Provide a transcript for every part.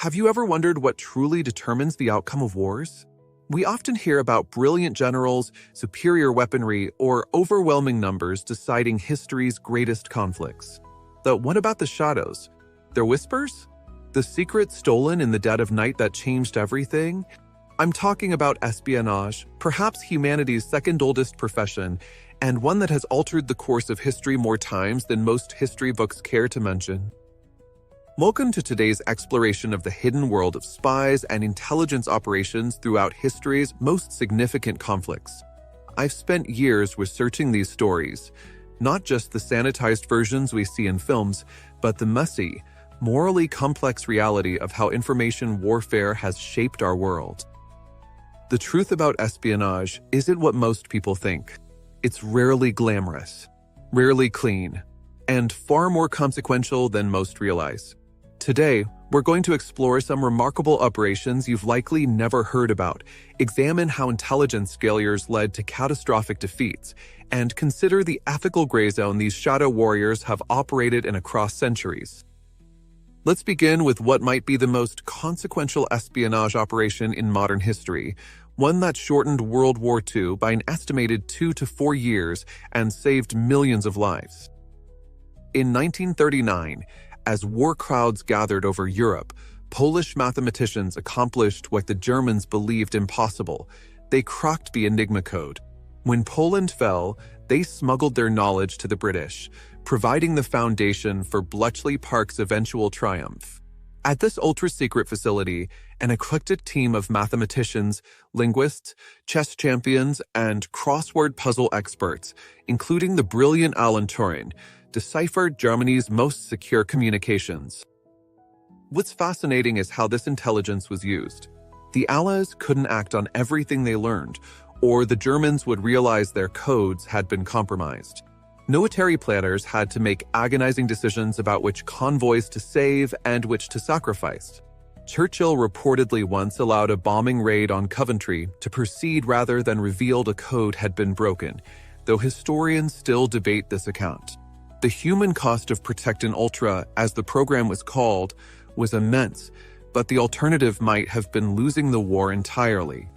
Have you ever wondered what truly determines the outcome of wars? We often hear about brilliant generals, superior weaponry, or overwhelming numbers deciding history's greatest conflicts. But what about the shadows? Their whispers? The secret stolen in the dead of night that changed everything? I'm talking about espionage, perhaps humanity's second oldest profession, and one that has altered the course of history more times than most history books care to mention. Welcome to today's exploration of the hidden world of spies and intelligence operations throughout history's most significant conflicts. I've spent years researching these stories, not just the sanitized versions we see in films, but the messy, morally complex reality of how information warfare has shaped our world. The truth about espionage isn't what most people think. It's rarely glamorous, rarely clean, and far more consequential than most realize. Today, we're going to explore some remarkable operations you've likely never heard about, examine how intelligence failures led to catastrophic defeats, and consider the ethical gray zone these shadow warriors have operated in across centuries. Let's begin with what might be the most consequential espionage operation in modern history, one that shortened World War II by an estimated 2 to 4 years and saved millions of lives. In 1939, as war crowds gathered over Europe, Polish mathematicians accomplished what the Germans believed impossible. They cracked the Enigma code. When Poland fell, they smuggled their knowledge to the British, providing the foundation for Bletchley Park's eventual triumph. At this ultra-secret facility, an eclectic team of mathematicians, linguists, chess champions, and crossword puzzle experts, including the brilliant Alan Turing, deciphered Germany's most secure communications. What's fascinating is how this intelligence was used. The Allies couldn't act on everything they learned, or the Germans would realize their codes had been compromised. Military planners had to make agonizing decisions about which convoys to save and which to sacrifice. Churchill reportedly once allowed a bombing raid on Coventry to proceed rather than revealed a code had been broken, though historians still debate this account. The human cost of Protectin Ultra, as the program was called, was immense, but the alternative might have been losing the war entirely.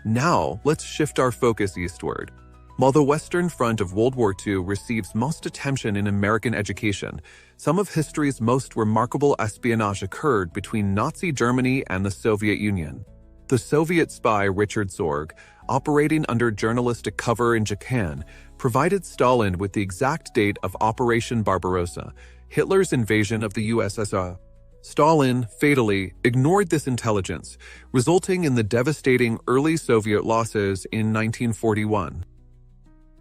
Now, let's shift our focus eastward. While the Western Front of World War II receives most attention in American education, some of history's most remarkable espionage occurred between Nazi Germany and the Soviet Union. The Soviet spy Richard Zorg, operating under journalistic cover in Japan, provided Stalin with the exact date of Operation Barbarossa, Hitler's invasion of the USSR. Stalin, fatally, ignored this intelligence, resulting in the devastating early Soviet losses in 1941.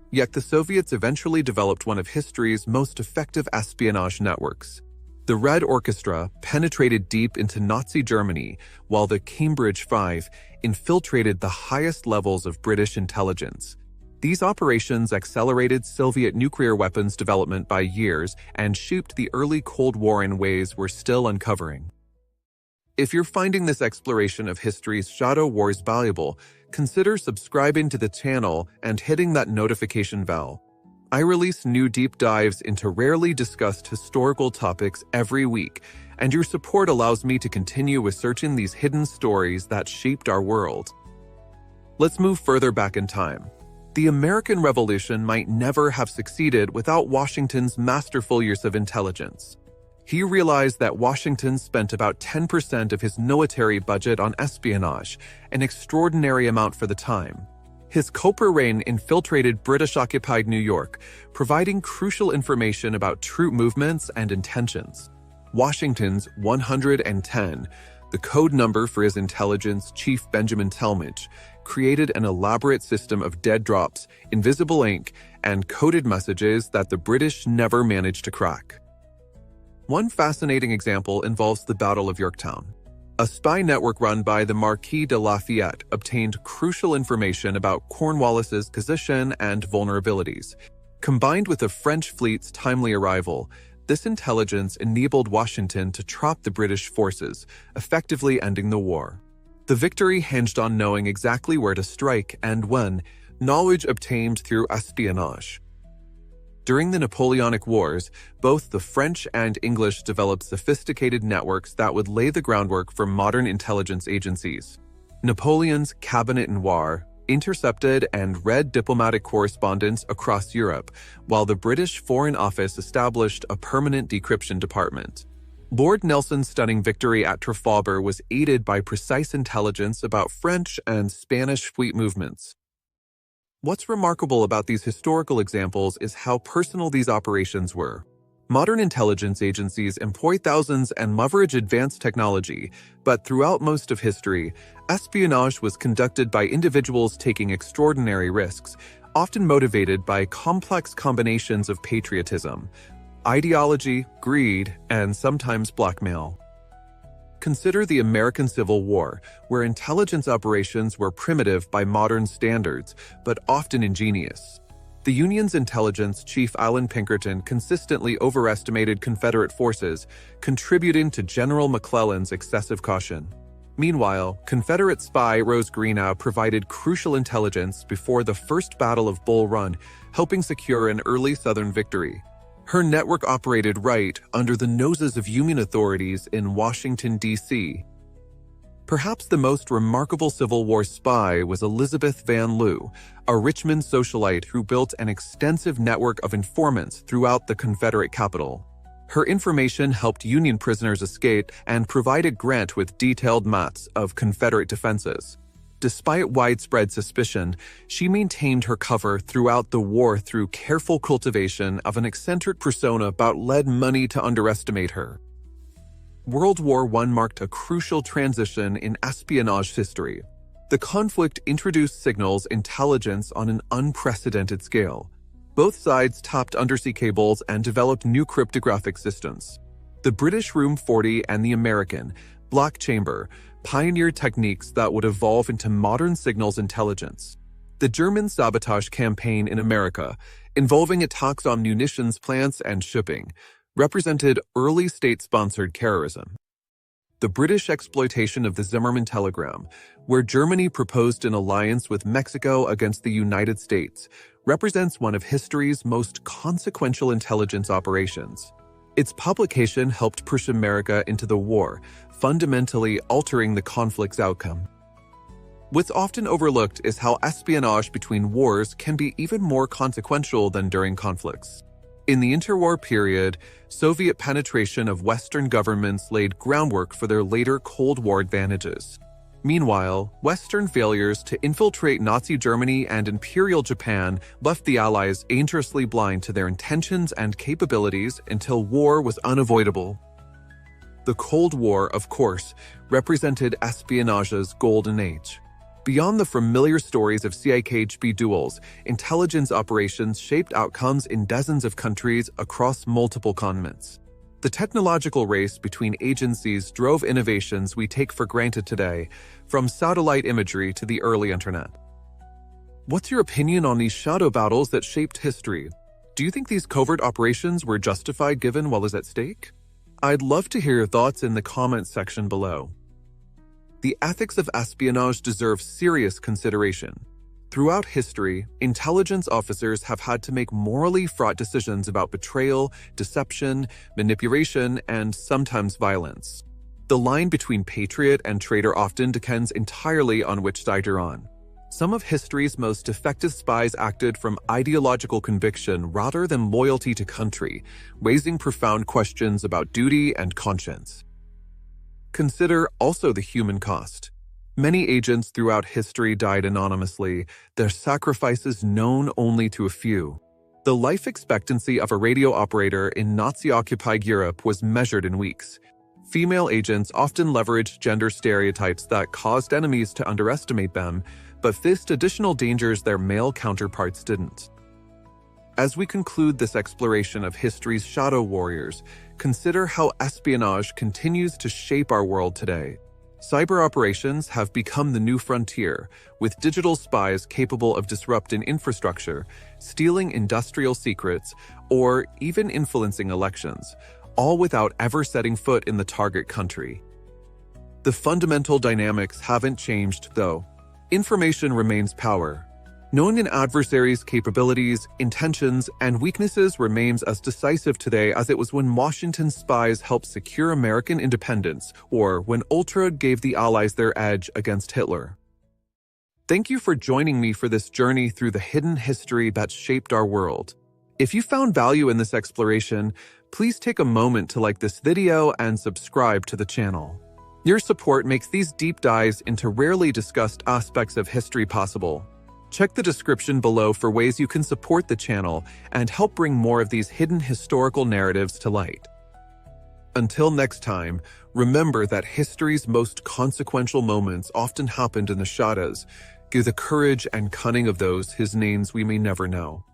Yet the Soviets eventually developed one of history's most effective espionage networks. The Red Orchestra penetrated deep into Nazi Germany, while the Cambridge Five infiltrated the highest levels of British intelligence. These operations accelerated Soviet nuclear weapons development by years and shaped the early Cold War in ways we're still uncovering. If you're finding this exploration of history's shadow wars valuable, consider subscribing to the channel and hitting that notification bell. I release new deep dives into rarely discussed historical topics every week, and your support allows me to continue researching these hidden stories that shaped our world. Let's move further back in time. The American Revolution might never have succeeded without Washington's masterful use of intelligence. He realized that Washington spent about 10% of his military budget on espionage, an extraordinary amount for the time. His Copper reign infiltrated British-occupied New York, providing crucial information about troop movements and intentions. Washington's 110, the code number for his intelligence chief Benjamin Talmadge, created an elaborate system of dead drops, invisible ink, and coded messages that the British never managed to crack. One fascinating example involves the Battle of Yorktown. A spy network run by the Marquis de Lafayette obtained crucial information about Cornwallis's position and vulnerabilities. Combined with the French fleet's timely arrival, this intelligence enabled Washington to trap the British forces, effectively ending the war. The victory hinged on knowing exactly where to strike and when, knowledge obtained through espionage. During the Napoleonic Wars, both the French and English developed sophisticated networks that would lay the groundwork for modern intelligence agencies. Napoleon's Cabinet Noir intercepted and read diplomatic correspondence across Europe, while the British Foreign Office established a permanent decryption department. Lord Nelson's stunning victory at Trafalgar was aided by precise intelligence about French and Spanish fleet movements. What's remarkable about these historical examples is how personal these operations were. Modern intelligence agencies employ thousands and leverage advanced technology, but throughout most of history, espionage was conducted by individuals taking extraordinary risks, often motivated by complex combinations of patriotism, ideology, greed, and sometimes blackmail. Consider the American Civil War, where intelligence operations were primitive by modern standards, but often ingenious. The Union's intelligence chief Alan Pinkerton consistently overestimated Confederate forces, contributing to General McClellan's excessive caution. Meanwhile, Confederate spy Rose Greenough provided crucial intelligence before the First Battle of Bull Run, helping secure an early Southern victory. Her network operated right under the noses of Union authorities in Washington, D.C. Perhaps the most remarkable Civil War spy was Elizabeth Van Lew, a Richmond socialite who built an extensive network of informants throughout the Confederate capital. Her information helped Union prisoners escape and provided Grant with detailed maps of Confederate defenses. Despite widespread suspicion, she maintained her cover throughout the war through careful cultivation of an eccentric persona that led many to underestimate her. World War I marked a crucial transition in espionage history. The conflict introduced signals intelligence on an unprecedented scale. Both sides tapped undersea cables and developed new cryptographic systems. The British Room 40 and the American Black Chamber pioneered techniques that would evolve into modern signals intelligence. The German sabotage campaign in America, involving attacks on munitions plants and shipping, represented early state-sponsored terrorism. The British exploitation of the Zimmermann telegram, where Germany proposed an alliance with Mexico against the United States, represents one of history's most consequential intelligence operations. Its publication helped push America into the war, fundamentally altering the conflict's outcome. What's often overlooked is how espionage between wars can be even more consequential than during conflicts. In the interwar period, Soviet penetration of Western governments laid groundwork for their later Cold War advantages. Meanwhile, Western failures to infiltrate Nazi Germany and Imperial Japan left the Allies dangerously blind to their intentions and capabilities until war was unavoidable. The Cold War, of course, represented espionage's golden age. Beyond the familiar stories of CIKHB duels, intelligence operations shaped outcomes in dozens of countries across multiple continents. The technological race between agencies drove innovations we take for granted today, from satellite imagery to the early internet. What's your opinion on these shadow battles that shaped history? Do you think these covert operations were justified given what was at stake? I'd love to hear your thoughts in the comments section below. The ethics of espionage deserve serious consideration. Throughout history, intelligence officers have had to make morally fraught decisions about betrayal, deception, manipulation, and sometimes violence. The line between patriot and traitor often depends entirely on which side you're on. Some of history's most effective spies acted from ideological conviction rather than loyalty to country, raising profound questions about duty and conscience. Consider also the human cost. Many agents throughout history died anonymously, their sacrifices known only to a few. The life expectancy of a radio operator in Nazi-occupied Europe was measured in weeks. Female agents often leveraged gender stereotypes that caused enemies to underestimate them, but faced additional dangers their male counterparts didn't. As we conclude this exploration of history's shadow warriors, consider how espionage continues to shape our world today. Cyber operations have become the new frontier, with digital spies capable of disrupting infrastructure, stealing industrial secrets, or even influencing elections, all without ever setting foot in the target country. The fundamental dynamics haven't changed, though. Information remains power. Knowing an adversary's capabilities, intentions, and weaknesses remains as decisive today as it was when Washington's spies helped secure American independence, or when Ultra gave the Allies their edge against Hitler. Thank you for joining me for this journey through the hidden history that shaped our world. If you found value in this exploration, please take a moment to like this video and subscribe to the channel. Your support makes these deep dives into rarely discussed aspects of history possible. Check the description below for ways you can support the channel and help bring more of these hidden historical narratives to light. Until next time, remember that history's most consequential moments often happened in the shadows. Give the courage and cunning of those whose names we may never know.